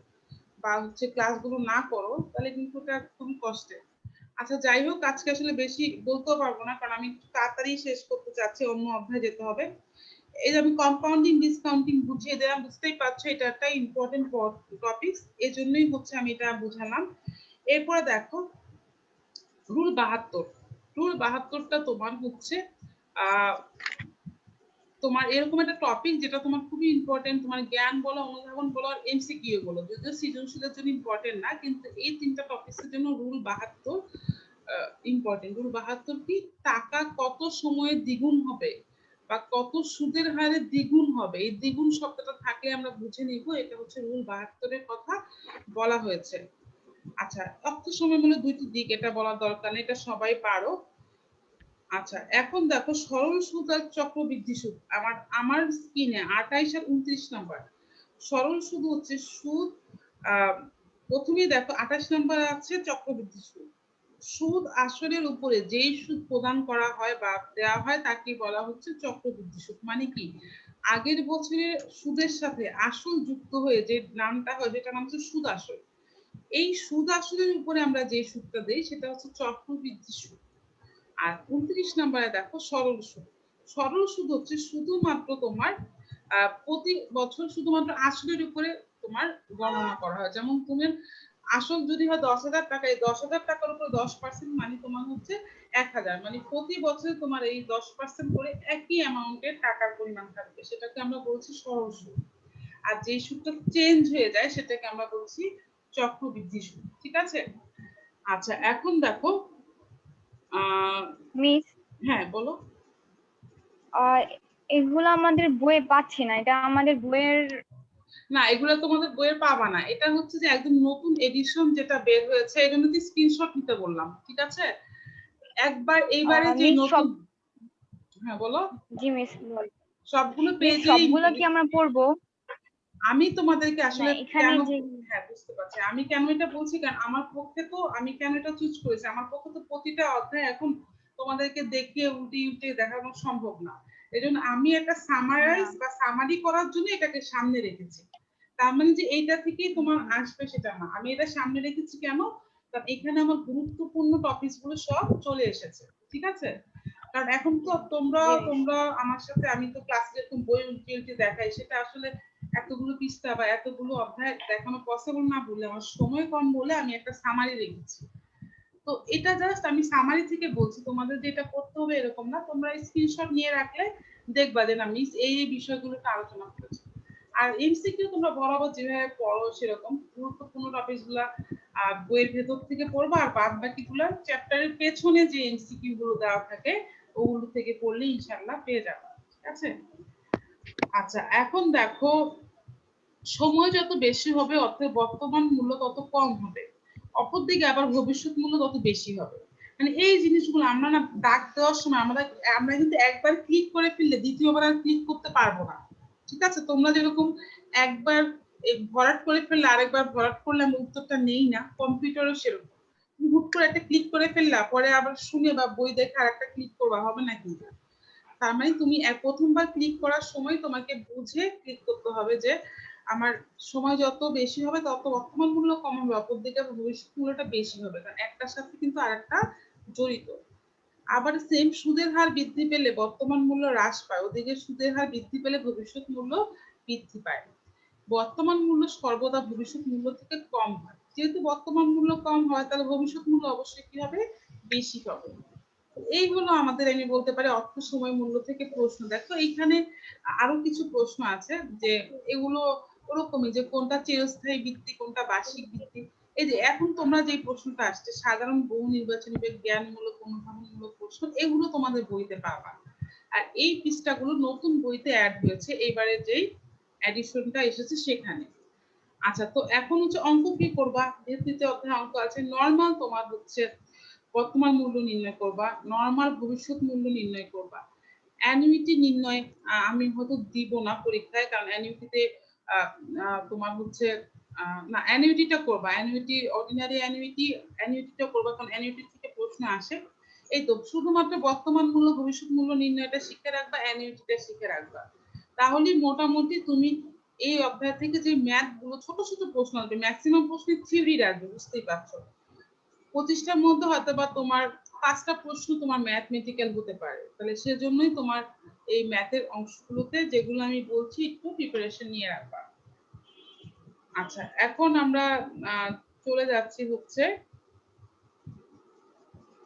S2: বা হচ্ছে ক্লাসগুলো না করো, তাহলে কিন্তু এটা খুবই কষ্টের। আচ্ছা যাই হোক, আজকে আসলে বেশি বলতেও পারবো না, কারণ আমি তাড়াতাড়ি শেষ করতে চাচ্ছি, অন্য অধ্যায়ে যেতে হবে। এই যে আমি কম্পাউন্ডিং ডিসকাউন্টিং বুঝিয়ে দিলাম, বুঝতেই পারছো এটা একটা ইম্পর্টেন্ট টপিক, এই জন্যই হচ্ছে আমি এটা বুঝালাম। এরপরে দেখো রুল 72। রুল 72টা তোমার হচ্ছে তোমার এরকম একটা টপিক যেটা তোমার খুবই ইম্পর্টেন্ট, তোমার জ্ঞান বলো, অনুধাবন বলো, আর এমসিকিউ বলো, যদিও সৃজনশীলের জন্য ইম্পর্টেন্ট না, কিন্তু এই তিনটা টপিকের জন্য রুল 72 ইম্পর্টেন্ট। রুল 72 কি, টাকা কত সময়ে দ্বিগুণ হবে বা কত সুদের হারে দ্বিগুণ হবে, এই দ্বিগুণ শব্দটা থাকলে আমরা বুঝে নিব এটা হচ্ছে রুল 72 এর কথা বলা হয়েছে। আচ্ছা, অর্থ সময় মানে দুইটি দিক, এটা বলার দরকার নেই, এটা সবাই পারো। আচ্ছা, এখন দেখো সরল সুদ আর চক্রবৃদ্ধি সুদ, আমার স্ক্রিনে 28 আর 29 নাম্বার। সরল সুদ হচ্ছে সুদ, প্রথমেই দেখো 28 নাম্বার আছে চক্রবৃদ্ধি সুদ। সুদ আসলের উপরে যেই সুদ প্রদান করা হয় বা দেওয়া হয় তাকে বলা হচ্ছে চক্রবৃদ্ধি সুদ। মানে কি, আগের বছরের সুদের সাথে আসল যুক্ত হয়ে যে নামটা হয়, যেটা নাম হচ্ছে সুদ আসল, এই সুদ আসলের উপরে আমরা যে সুদটা দেই সেটা হচ্ছে চক্রবৃদ্ধি সুদ। আর 29 নম্বরে দেখো সরল সুদ। সরল সুদ হচ্ছে শুধুমাত্র তোমার প্রতি বছর শুধুমাত্র আসলের উপরে তোমার গণনা করা হয়। যেমন তোমার আসল যদি হয় 10,000 টাকা, এই 10,000 টাকার উপর 10% মানে তোমার হচ্ছে 1,000, মানে প্রতি বছরে তোমার এই 10% করে একই অ্যামাউন্টের টাকার পরিমাণ থাকবে, সেটাকে আমরা বলছি সরল সুদ। আর যে সুদটা চেঞ্জ হয়ে যায় সেটাকে আমরা বলছি চক্রবৃদ্ধি সুদ, ঠিক আছে? আচ্ছা, এখন দেখো
S1: মিস,
S2: হ্যাঁ বলো।
S1: এগুলো আমাদের বইয়ে পাচ্ছি না, এটা আমাদের বইয়ের
S2: না, এগুলো তোমাদের বইয়ে পাবা না, এটা হচ্ছে যে একদম নতুন এডিশন যেটা বের হয়েছে, এই জন্য স্ক্রিনশট নিতে বললাম, ঠিক আছে? একবার এইবারে যে
S1: মিস
S2: নতুন, হ্যাঁ বলো।
S1: জি মিস,
S2: সবগুলো
S1: মিস
S2: পেজে
S1: সবগুলো কি আমরা পড়বো?
S2: আমি তোমাদেরকে আসলে
S1: এখানে
S2: কেন,
S1: যে
S2: হ্যাঁ বুঝতে পারছি আমি কেন এটা বলছি, কারণ আমার পক্ষে তো, আমি কেন এটা চুজ করেছি, আমার পক্ষে তো প্রতিটা অধ্যায় এখন তোমাদেরকে দেখিয়ে উল্টে উল্টে দেখানো সম্ভব না। এজন্য আমি একটা সামারাইজ বা সামারি করার জন্য এটাকে সামনে রেখেছি। তার মানে যে এইটা থেকেই তোমার আসবে সেটা না, আমি এটা সামনে রেখেছি কেন, কারণ এখানে আমার গুরুত্বপূর্ণ টপিক গুলো সব চলে এসেছে, ঠিক আছে। কারণ এখন তো তোমরা তোমরা আমার সাথে, আমি তো ক্লাসে যেরকম বই উল্টে উল্টে দেখাই, সেটা আসলে এতগুলো পৃষ্ঠা বা এতগুলো অধ্যায় দেখানো পসিবল না বলে, আমার সময় কম বলে আমি একটা সামারি রেখেছি। তো এটা জাস্ট আমি সামারি থেকে বলছি, তোমাদের যেটা করতে হবে এরকম না, তোমরা স্ক্রিনশট নিয়ে রাখলে দেখবা যে না মিস এই এই বিষয়গুলোতে আলোচনা করেছে। আর এমসিকিউ তোমরা বরাবর যেভাবে পড়ো সেরকম গুরুত্বপূর্ণ টপিকস গুলা বইয়ের ভেতর থেকে পড়বা, আর বাদ বাকি গুলা চ্যাপ্টারের পেছনে যে এমসিকিউ গুলো দেওয়া থাকে ওগুলো থেকে পড়লে ইনশাআল্লাহ পেয়ে যাবে, ঠিক আছে। আচ্ছা এখন দেখো, সময় যত বেশি হবে অর্থে বর্তমান মূল্য তত কম হবে, অপরদিকে আবার ভবিষ্যৎ মূল্য তত বেশি হবে। মানে এই জিনিসগুলো আমরা না দাগ দেওয়ার সময় আমরা কিন্তু একবার ক্লিক করে ফেললে দ্বিতীয়বার আর ক্লিক করতে পারবো না, ঠিক আছে। তোমরা যেরকম একবার ভরাট করে ফেললে আরেকবার ভরাট করলে আমি উত্তরটা নেই না, কম্পিউটারও সেরকম, তুমি হুট করে একটা ক্লিক করে ফেললা, পরে আবার শুনে বা বই দেখে আরেকটা ক্লিক করবা, হবে না কিন্তু। তার মানে তুমি প্রথমবার ক্লিক করার সময় তোমাকে বুঝে ক্লিক করতে হবে যে আমার সময় যত বেশি হবে তত বর্তমান মূল্য কম হবে, অপরদিকে ভবিষ্যৎ মূল্যটা বেশি হবে, কারণ একটার সাথে কিন্তু আরেকটা জড়িত। আবার সেম সুদের হার বৃদ্ধি পেলে বর্তমান মূল্য হ্রাস পায়, ওদিকে সুদের হার বৃদ্ধি পেলে ভবিষ্যৎ মূল্য বৃদ্ধি পায়। বর্তমান মূল্য সর্বদা ভবিষ্যৎ মূল্য থেকে কম হয়, যেহেতু বর্তমান মূল্য কম হয় তাহলে ভবিষ্যৎ মূল্য অবশ্যই কি হবে, বেশি হবে। এইগুলো আমাদের, আমি বলতে পারি অর্থ সময় মূল্য থেকে প্রশ্ন। দেখো এইখানে আরো কিছু প্রশ্ন আছে যে এগুলো ওরকমই, যে কোনটা চিরস্থায়ী বৃত্তি কোনটা বার্ষিক বৃত্তি। এই যে এখন তোমরা যে প্রশ্নটা আসছে সাধারণ বহু নির্বাচনী বা জ্ঞানমূলক অনুধাবনমূলক প্রশ্ন, এগুলো তোমাদের বইতে পাবা। আর এই পৃষ্ঠাগুলো নতুন বইতে অ্যাড হয়েছে, এবারে যেই এডিশনটা এসেছে সেখানে। আচ্ছা তো এখন হচ্ছে অঙ্ক কি করবা, দ্বিতীয় অধ্যায় অঙ্ক আছে। নরমাল তোমার হচ্ছে বর্তমান মূল্য নির্ণয় করবা, নরমাল ভবিষ্যৎ মূল্য নির্ণয় করবা, অ্যানুইটি নির্ণয় আমি হয়তো দিব না পরীক্ষায়, কারণ অ্যানুইটিতে তোমার হচ্ছে না অ্যানুইটিটা করবা, অ্যানুইটি অর্ডিনারি অ্যানুইটিটা করবা, কারণ অ্যানুইটি থেকে প্রশ্ন আসে। এই তো শুধুমাত্র বর্তমান মূল্য ভবিষ্যৎ মূল্য নির্ণয়টা শিখে রাখবা, অ্যানুইটিটা শিখে রাখবা, তাহলে মোটামুটি তুমি এই অধ্যায় থেকে যে ম্যাথ গুলো ছোট ছোট প্রশ্ন আসবে, ম্যাক্সিমাম প্রশ্ন থিওরি রাখবে, বুঝতেই পারছো। 25টার মধ্যে হয়তো বা তোমার 5টা প্রশ্ন তোমার ম্যাথমেটিক্যাল হতে পারে, তাহলে সেজন্যই তোমার এই ম্যাথের অংশগুলোতে যেগুলো আমি বলছি একটু প্রিপারেশন নিয়ে রাখবা। আচ্ছা এখন আমরা চলে যাচ্ছি হচ্ছে,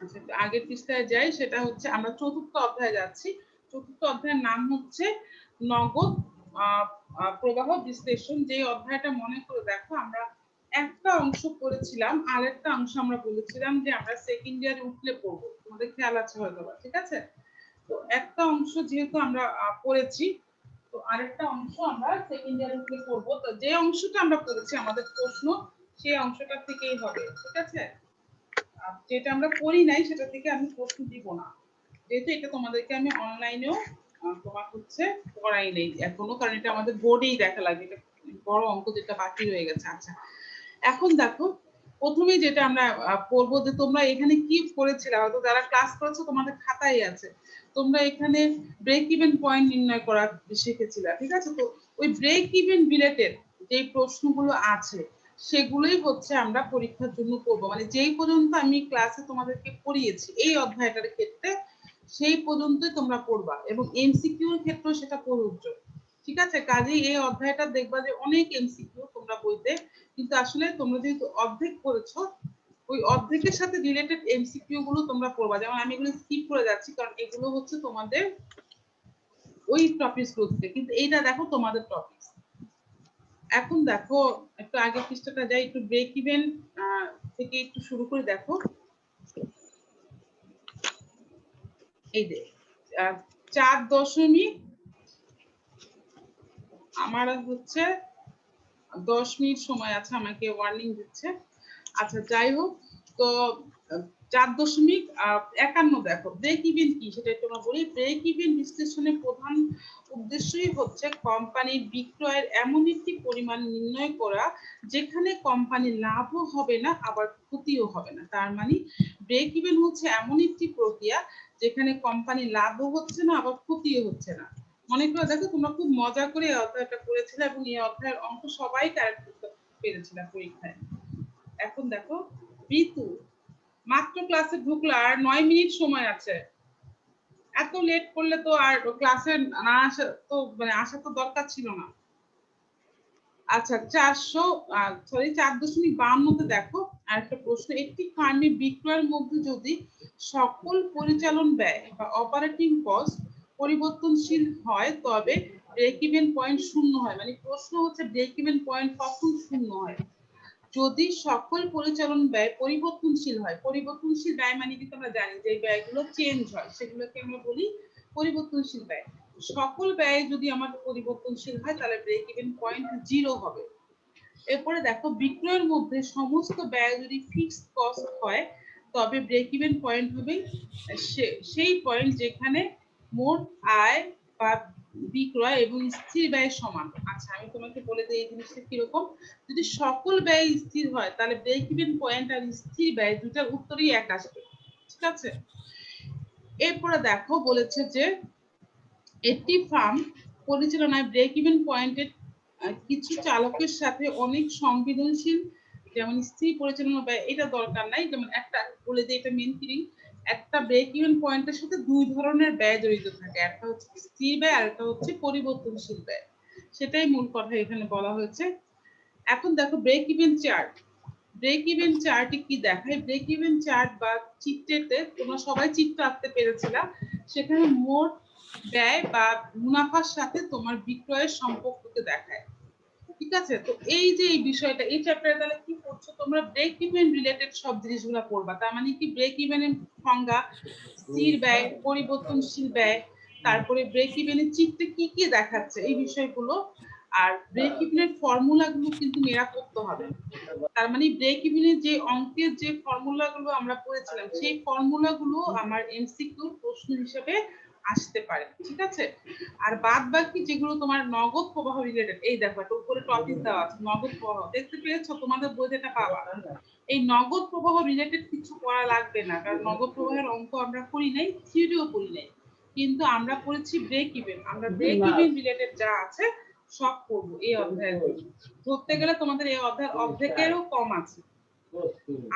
S2: আচ্ছা আগের পৃষ্ঠায় যাই, সেটা হচ্ছে আমরা চতুর্থ অধ্যায়ে যাচ্ছি। চতুর্থ অধ্যায়ের নাম হচ্ছে নগদ প্রবাহ বিশ্লেষণ। যে অধ্যায়টা মনে করে দেখো, আমরা একটা অংশ পড়েছিলাম, আরেকটা অংশ আমরা বলেছিলাম যে আমরা সেকেন্ড ইয়ারে উঠলে পড়বো, তোমাদের খেয়াল আছে হয়তো, ঠিক আছে। তো একটা অংশ যেহেতু আমরা পড়েছি, তো আরেকটা অংশ আমরা সেকেন্ড ইয়ারে উঠলে পড়বো। তো যে অংশটা আমরা পড়েছি আমাদের প্রশ্ন সেই অংশটা থেকেই হবে, ঠিক আছে। যেটা আমরা পড়ি নাই সেটা থেকে আমি প্রশ্ন দিব না, যেহেতু এটা তোমাদেরকে আমি অনলাইনেও তোমার হচ্ছে পড়াই নেই এখনো, কারণ এটা আমাদের বোর্ডেই দেখা লাগে, এটা বড় অঙ্ক যেটা বাকি রয়ে গেছে। আচ্ছা এখন দেখো প্রথমেই যেটা আমরা পড়বো, যে তোমরা এখানে কি পড়েছিলে, হয়তো যারা ক্লাস করেছো তোমাদের খাতায় আছে, তোমরা এখানে ব্রেক ইভেন পয়েন্ট নির্ণয় করা শিখেছিলে, ঠিক আছে। তো ওই ব্রেক ইভেন রিলেটেড যে প্রশ্নগুলো আছে সেগুলোই হচ্ছে আমরা পরীক্ষার জন্য করব, মানে যেই পর্যন্ত আমি ক্লাসে তোমাদেরকে পড়িয়েছি এই অধ্যায়টার ক্ষেত্রে সেই পর্যন্তই তোমরা পড়বা, এবং এমসিকিউ এর ক্ষেত্রেও সেটা প্রযোজ্য, ঠিক আছে। কাজেই এই অধ্যায়টা দেখবা যে অনেক এমসিকিউ তোমরা বইতে, কিন্তু আসলে তোমরা যেহেতু অর্ধেক করেছো ওই অর্ধেকের সাথে রিলেটেড এমসিকিউ গুলো তোমরা পড়বা। যেমন আমি এগুলো স্কিপ করে যাচ্ছি কারণ এগুলো হচ্ছে তোমাদের ওই টপিকস গুলো থেকে, কিন্তু এইটা দেখো তোমাদের টপিক। এখন দেখো একটু আগে পৃষ্ঠাটা যাই, একটু ব্রেক ইভেন থেকে একটু শুরু করে দেখো। এই যে 4 আমার হচ্ছে 10 মিনিট সময় আছে, আমাকে ওয়ার্নিং দিচ্ছে। আচ্ছা যাই হোক, তো 4.51 দেখো ব্রেক ইভেন কি সেটা একটু আমরা বলি। ব্রেক ইভেন বিশ্লেষণের প্রধান উদ্দেশ্যই হচ্ছে কোম্পানির বিক্রয়ের এমন একটি পরিমাণ নির্ণয় করা যেখানে কোম্পানির লাভও হবে না আবার ক্ষতিও হবে না। তার মানে ব্রেক ইভেন হচ্ছে এমন একটি প্রক্রিয়া যেখানে কোম্পানির লাভও হচ্ছে না আবার ক্ষতিও হচ্ছে না। মনে করে দেখো তোমরা খুব মজা করে এই অধ্যায়টা করেছিলে এবং এই অধ্যায়ের অঙ্ক সবাই কারেক্ট করতে পেরেছিল পরীক্ষায়। এখন দেখো ঋতু মাত্র ক্লাসে ঢুকলো আর 9 মিনিট সময় আছে। এত লেট করলে তো আর ক্লাসে না আসা তো মানে আসা তো দরকার ছিল না। আচ্ছা 4.52 দেখো আরেকটা প্রশ্ন। একটি ফার্মে বিক্রয়ের মধ্যে যদি সকল পরিচালন ব্যয় বা অপারেটিং কস্ট পরিবর্তনশীল হয় তবে ব্রেক ইভেন পয়েন্ট শূন্য হয়। মানে প্রশ্ন হচ্ছে ব্রেক ইভেন পয়েন্ট কখন শূন্য হয়? যদি সকল পরিচালন ব্যয় পরিবর্তনশীল হয়। পরিবর্তনশীল ব্যয় মানে কিন্তু আমরা জানি যে ব্যয়গুলো চেঞ্জ হয় সেগুলোকে আমরা বলি পরিবর্তনশীল ব্যয়। সকল ব্যয় যদি আমাদের পরিবর্তনশীল হয় তাহলে ব্রেক ইভেন পয়েন্ট 0 হবে। এরপরে দেখো বিক্রয়ের মধ্যে সমস্ত ব্যয় যদি ফিক্সড কস্ট হয় তবে ব্রেক ইভেন পয়েন্ট হবে সেই পয়েন্ট যেখানে মোট আয় বা বিক্রয় এবং স্থির ব্যয় সমান। আচ্ছা আমি তোমাকে বলে দিই এই জিনিসটা কিরকম। যদি সকল ব্যয় স্থির হয় তাহলে ব্রেক ইভেন পয়েন্ট আর স্থির ব্যয় দুটার উত্তরই এক আসবে। ঠিক আছে। এরপরে দেখো বলেছে যে একটি ফার্ম পরিচালনায় ব্রেক ইভেন পয়েন্টের কিছু চালকের সাথে অনেক সংবেদনশীল যেমন স্থির পরিচালনা ব্যয় এটা দরকার নাই। যেমন একটা বলে যে এটা মেন থিং, একটা ব্রেক ইভেন পয়েন্টের সাথে দুই ধরনের ব্যয় জড়িত থাকে, একটা হচ্ছে স্থির ব্যয় আর একটা হচ্ছে পরিবর্তনশীল ব্যয়। সেটাই মূল কথা এখানে বলা হয়েছে। এখন দেখো break even chart. Break even চার্টে কি দেখায়? ব্রেক ইভেন চার্ট বা চিত্রেতে তোমরা সবাই চিত্র আঁকতে পেরেছিলা। সেখানে মোট ব্যয় বা মুনাফার সাথে তোমার বিক্রয়ের সম্পর্ককে দেখায়। ঠিক আছে। তো এই যে এই বিষয়টা এই চ্যাপ্টারে তাহলে কি করছো তোমরা? ব্রেক ইভেন রিলেটেড সব জিনিসগুলো পড়বা। তার মানে কি ব্রেক ইভেনের সংজ্ঞা, স্থির ব্যয়, পরিবর্তনশীল ব্যয়, তারপরে ব্রেক ইভেনের চিত্রে কি কি দেখাচ্ছে এই বিষয়গুলো, আর ব্রেক ইভেনের ফর্মুলাগুলো কিন্তু মেরা করতে হবে। তার মানে ব্রেক ইভেনের যে অঙ্কের যে ফর্মুলাগুলো আমরা পড়েছিলাম সেই ফর্মুলাগুলো আমার এমসিকিউ প্রশ্ন হিসেবে আসতে পারে। ঠিক আছে। আর বাদ বাকি যেগুলো তোমার নগদ প্রবাহ রিলেটেড, এই দেখো একটা উপরে টপিক দেওয়া আছে নগদ প্রবাহ, দেখতে পেয়েছো? তোমাদের বইতে এটা পাবা। এই নগদ প্রবাহ রিলেটেড কিছু করা লাগবে না, কারণ নগদ প্রবাহের অঙ্ক আমরা করি নাই, থিওরিও করি নাই, কিন্তু আমরা পড়েছি ব্রেক ইভেন। আমরা ব্রেক ইভেন রিলেটেড যা আছে সব পড়বো এই অধ্যায়ে। ধরতে গেলে তোমাদের এই অধ্যায়ের অর্ধেকেরও কম আছে।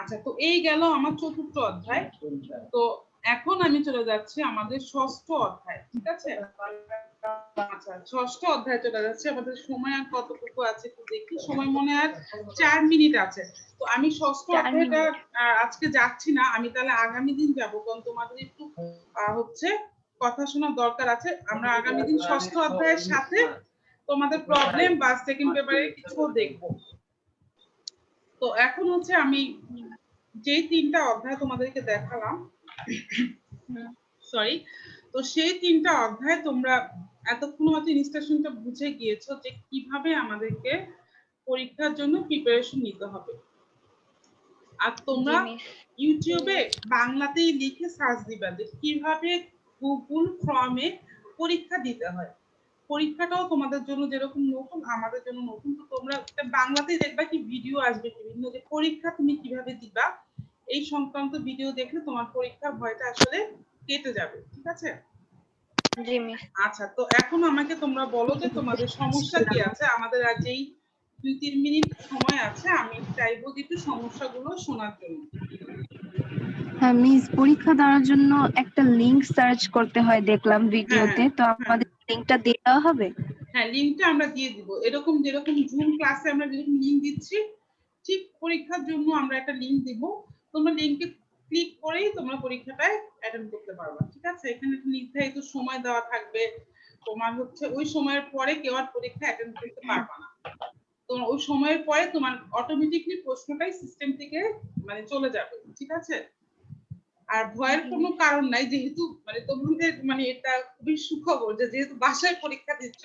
S2: আচ্ছা তো এই গেল আমার চতুর্থ অধ্যায়। তো এখন আমি চলে যাচ্ছি আমাদের ষষ্ঠ অধ্যায়। ঠিক আছে। আচ্ছা ষষ্ঠ অধ্যায় চলে যাচ্ছে। আমাদের সময় আর কতটুকু আছে একটু দেখি। সময় মনে আর 4 মিনিট আছে। তো আমি ষষ্ঠ অধ্যায়টা আজকে যাচ্ছি না, আমি তাহলে আগামী দিন যাব, কারণ তোমাদের একটু হচ্ছে কথা শোনার দরকার আছে। আমরা আগামী দিন ষষ্ঠ অধ্যায়ের সাথে তোমাদের প্রবলেম বা সেকেন্ড পেপারের কিছু দেখবো। তো এখন হচ্ছে আমি যে তিনটা অধ্যায় তোমাদেরকে দেখালাম, সরি, তো সেই তিনটা অধ্যায় তোমরা এতক্ষণ হয়তো ইনস্ট্রাকশনটা বুঝে গিয়েছো যে কিভাবে আমাদেরকে পরীক্ষার জন্য প্রিপারেশন নিতে হবে। আর তোমরা ইউটিউবে বাংলাতেই লিখে সার্চ দিবা যে কিভাবে গুগল ফর্মে পরীক্ষা দিতে হয়। পরীক্ষাটাও তোমাদের জন্য যেরকম নতুন আমাদের জন্য নতুন। তো তোমরা বাংলাতেই দেখবা কি ভিডিও আসবে বিভিন্ন যে পরীক্ষা তুমি কিভাবে দিবা এই সংক্রান্ত ভিডিও দেখলে তোমার পরীক্ষার ভয়টা আসলে কেটে যাবে। ঠিক আছে।
S1: জি মিস।
S2: আচ্ছা তো এখন আমাকে তোমরা বলো যে তোমাদের সমস্যা কি আছে। আমাদের আজ এই 2-3 মিনিট সময় আছে, আমি চাইবো যে একটু সমস্যাগুলো শোনার জন্য।
S5: হ্যাঁ মিস, পরীক্ষা দেওয়ার জন্য একটা লিংক সার্চ করতে হয় দেখলাম ভিডিওতে, তো আমাদের লিংকটা দিয়ে দেওয়া হবে?
S2: হ্যাঁ লিংকটা আমরা দিয়ে দিব। এরকম যেরকম জুম ক্লাসে আমরা যেরকম লিংক দিচ্ছি ঠিক পরীক্ষার জন্য আমরা একটা লিংক দিব। তোমরা লিংকে ক্লিক করেই তোমরা পরীক্ষাটায় অ্যাটেন্ড করতে পারবে। ঠিক আছে। এখানে একটা নির্ধারিত সময় দেওয়া থাকবে, তোমার হচ্ছে ওই সময়ের পরে কেউ আর পরীক্ষা অ্যাটেন্ড করতে পারবে না। তো ওই সময়ের পরে তোমার অটোমেটিকলি প্রশ্নটাই সিস্টেম থেকে মানে চলে যাবে। ঠিক আছে। আর ভয়ের কোনো কারণ নাই, যেহেতু মানে তোমাদের মানে এটা খুবই সুখবর যে যেহেতু বাসায় পরীক্ষা দিচ্ছ,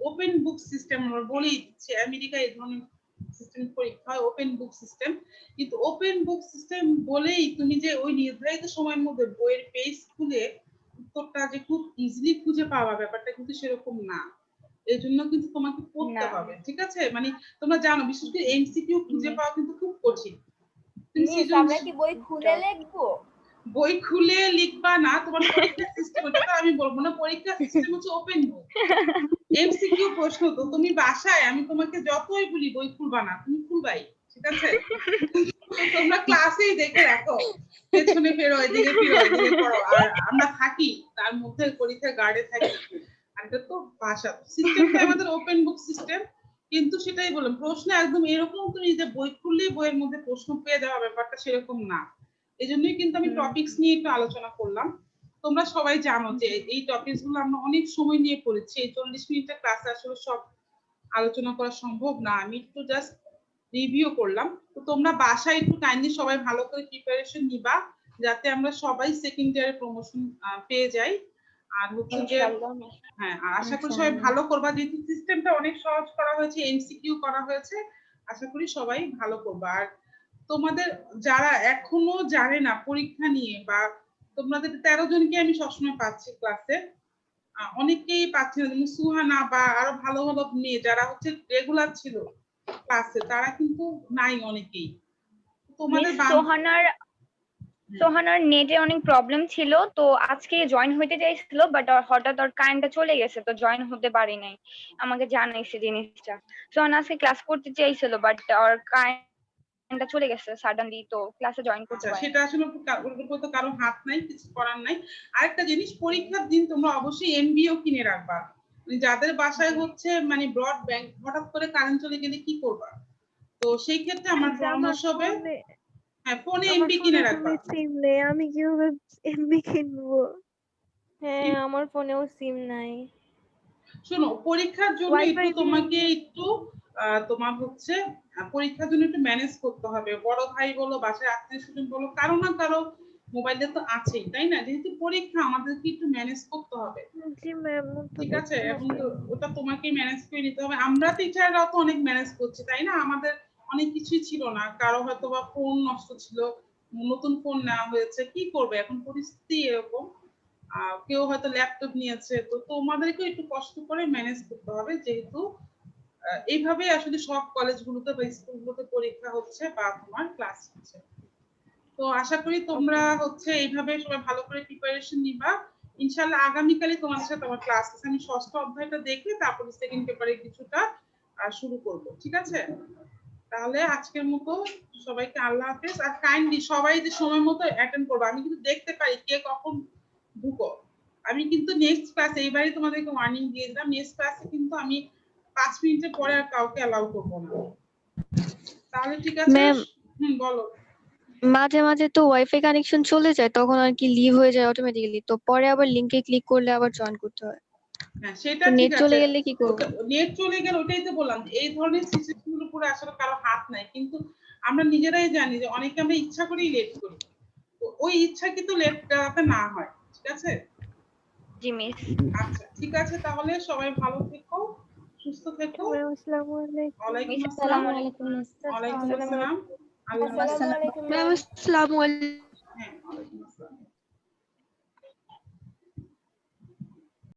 S2: ওপেন বুক সিস্টেম আমরা বলেই দিচ্ছি। আমেরিকা এই ধরনের সিস্টেম পরীক্ষা হয়, ওপেন বুক সিস্টেম। কিন্তু ওপেন বুক সিস্টেম বলেই তুমি যে ওই নির্ধারিত সময়ের মধ্যে বইয়ের পেজ খুলে উত্তরটা যে খুব ইজিলি খুঁজে পাওয়া, ব্যাপারটা কিন্তু সেরকম না। এই জন্য কিন্তু তোমাকে পড়তে
S1: না।
S2: হবে, ঠিক আছে? মানে তোমরা জানো বিশেষ করে এমসিকিউ খুঁজে পাওয়া কিন্তু খুব কঠিন। তুমি
S1: মিস
S2: সৃজন-
S1: আমরা কি বই খুলে লিখবো?
S2: বই খুলে লিখবা না, তোমার পরীক্ষার সিস্টেম, ওটা তো আমি বলবো না, পরীক্ষার সিস্টেম হচ্ছে ওপেন বুক এমসিকিউ প্রশ্ন। তো তুমি বাসায় আমি তোমাকে যতই বলি বই খুলবা না, তুমি খুলবাই, ঠিক আছে? তো তোমরা ক্লাসেই দেখে রাখো, পেছনে ফেরো, এদিকে ফিরো, এদিকে করো, আর আমরা থাকি তার মধ্যে পরীক্ষা গার্ডে থাকি। আর এটা তো ভাষা সিস্টেমটা আমাদের ওপেন বুক সিস্টেম, কিন্তু সেটাই বললাম, প্রশ্ন একদম এরকম তুমি যে বই খুললেই বইয়ের মধ্যে প্রশ্ন পেয়ে যাওয়া, ব্যাপারটা সেরকম না। এই জন্যই কিন্তু আমি টপিকস নিয়ে একটু আলোচনা করলাম। তোমরা সবাই জানো যে এই টপিকস গুলো আমরা অনেক সময় নিয়ে পড়েছি, এই 40 মিনিটের ক্লাসে আসলে সব আলোচনা করা সম্ভব না, আমি একটু জাস্ট রিভিউ করলাম। তো তোমরা বাসায় একটু কাইন্ডলি সবাই ভালো করে প্রিপারেশন নিবা, যাতে আমরা সবাই সেকেন্ড ইয়ারে প্রমোশন পেয়ে যাই। আর হচ্ছে যে
S1: ইনশাআল্লাহ।
S2: হ্যাঁ, আর আশা করি সবাই ভালো করবা, যেহেতু সিস্টেমটা অনেক সহজ করা হয়েছে, এমসিকিউ করা হয়েছে, আশা করি সবাই ভালো করবা। আর তোমাদের যারা এখনো জানে না পরীক্ষা নিয়ে, বা তোমাদের 13 জনকে আমি সবসময় পাচ্ছি ক্লাসে, অনেকেই পাচ্ছি না, যেমন সুহানা বা আরো ভালো ভালো মেয়ে যারা হচ্ছে রেগুলার ছিল ক্লাসে, তারা কিন্তু নাই অনেকেই। তোমাদের
S1: মিস সোহানার নেটে অনেক প্রবলেম ছিল, তো আজকে জয়েন হইতে চাইছিল, বাট হঠাৎ ওর কারেন্টটা চলে গেছে, তো জয়েন হতে পারি নাই। আমাকে জানাইছে জিনিসটা। সোহানা আজকে ক্লাস করতে চাইছিল, বাট ওর কারেন্টটা চলে গেছে সাডেনলি, তো ক্লাসে জয়েন করতে পারি।
S2: সেটা আসলে ওর উপর তো কারো হাত নাই, কিছু করার নাই। আরেকটা জিনিস, পরীক্ষার দিন তোমরা অবশ্যই এমবিও কিনে রাখবা। মানে যাদের বাসায় হচ্ছে মানে ব্রডব্যান্ড, হঠাৎ করে কারেন্ট চলে গেলে কি করবা? তো সেই ক্ষেত্রে আমার পরামর্শ হবে, হ্যাঁ, ফোনে এমবি কিনে রাখবা।
S4: সিম নেই, আমি কিভাবে এমবি কিনবো? হ্যাঁ, আমার ফোনেও সিম নাই।
S2: শোনো, পরীক্ষার জন্য একটু
S4: Wi-Fi
S2: তোমাকে একটু তোমার হচ্ছে পরীক্ষার জন্য একটু ম্যানেজ করতে হবে। বড় ভাই বলো, বাসায় আত্মীয় স্বজন বলো, কারো না কারো মোবাইলে তো আছেই, তাই না? যেহেতু পরীক্ষা, আমাদেরকে একটু ম্যানেজ করতে হবে,
S4: জি ম্যাম,
S2: ঠিক আছে? এখন তো ওটা তোমাকেই ম্যানেজ করে নিতে হবে। আমরা টিচাররাও তো অনেক ম্যানেজ করছি, তাই না? আমাদের অনেক কিছুই ছিল না, কারো হয়তো বা ফোন নষ্ট ছিল, নতুন ফোন নেওয়া হয়েছে, কি করবে এখন, পরিস্থিতি এরকম। কেউ হয়তো ল্যাপটপ নিয়েছে, তো তোমাদেরকে একটু কষ্ট করে ম্যানেজ করতে হবে, যেহেতু এইভাবেই আসলে সব কলেজগুলোতে বা স্কুলগুলোতে পরীক্ষা হচ্ছে বা তোমার ক্লাস হচ্ছে। তো আশা করি তোমরা হচ্ছে এইভাবে সবাই ভালো করে প্রিপারেশন নিবা। ইনশাআল্লাহ আগামীকালই তোমাদের সাথে আমার ক্লাস আছে, আমি 6ষ্ঠ অধ্যায়টা দেখে তারপরে সেকেন্ড পেপারে কিছুটা শুরু করব, ঠিক আছে? তাহলে আজকের মতো সবাইকে আল্লাহ হাফেজ। আর কাইন্ডলি সবাই যে সময় মতো অ্যাটেন্ড করবে, আমি কিন্তু দেখতে পারি কে কখন ঢুকো। আমি কিন্তু নেক্সট ক্লাসে, এইবারই তোমাদেরকে ওয়ার্নিং দিয়ে দিলাম, নেক্সট ক্লাসে কিন্তু আমি 5 মিনিটের পরে আর কাউকে অ্যালাউ করবো না। তাহলে ঠিক আছে?
S4: ম্যাম,
S2: বলো।
S4: মাঝে মাঝে তো ওয়াইফাই কানেকশন চলে যায়, তখন আর কি লিভ হয়ে যায় অটোমেটিক্যালি, তো পরে আবার লিংকে ক্লিক করলে আবার জয়েন করতে হয়।
S2: হ্যাঁ, সেটা
S4: তো
S2: ঠিক
S4: নেট
S2: আছে।
S4: চলে গেলে কি করব?
S2: নেট চলে গেলে ওটাই তো বললাম, এই ধরনের সিচুয়েশনের উপরে আসলে কারো হাত নাই, কিন্তু আমরা নিজেরাই জানি যে অনেকে আমরা ইচ্ছা করেই লেট করি, তো ওই ইচ্ছা কিন্তু লেট যাতে না হয়, ঠিক আছে?
S1: জি মিস।
S2: আচ্ছা, ঠিক আছে, তাহলে সবাই ভালো থেকো, সুস্থ থেকো।
S4: ম্যাম, আসসালামু আলাইকুম।
S2: ওয়ালাইকুম
S1: মিস
S2: আসসালাম।
S1: আসসালামু আলাইকুম।
S2: ওয়ালাইকুম আসসালাম। আল্লাহ হাফেজ।
S1: আসসালামু আলাইকুম
S3: ম্যাম
S1: ম্যাম।
S3: আসসালামু আলাইকুম।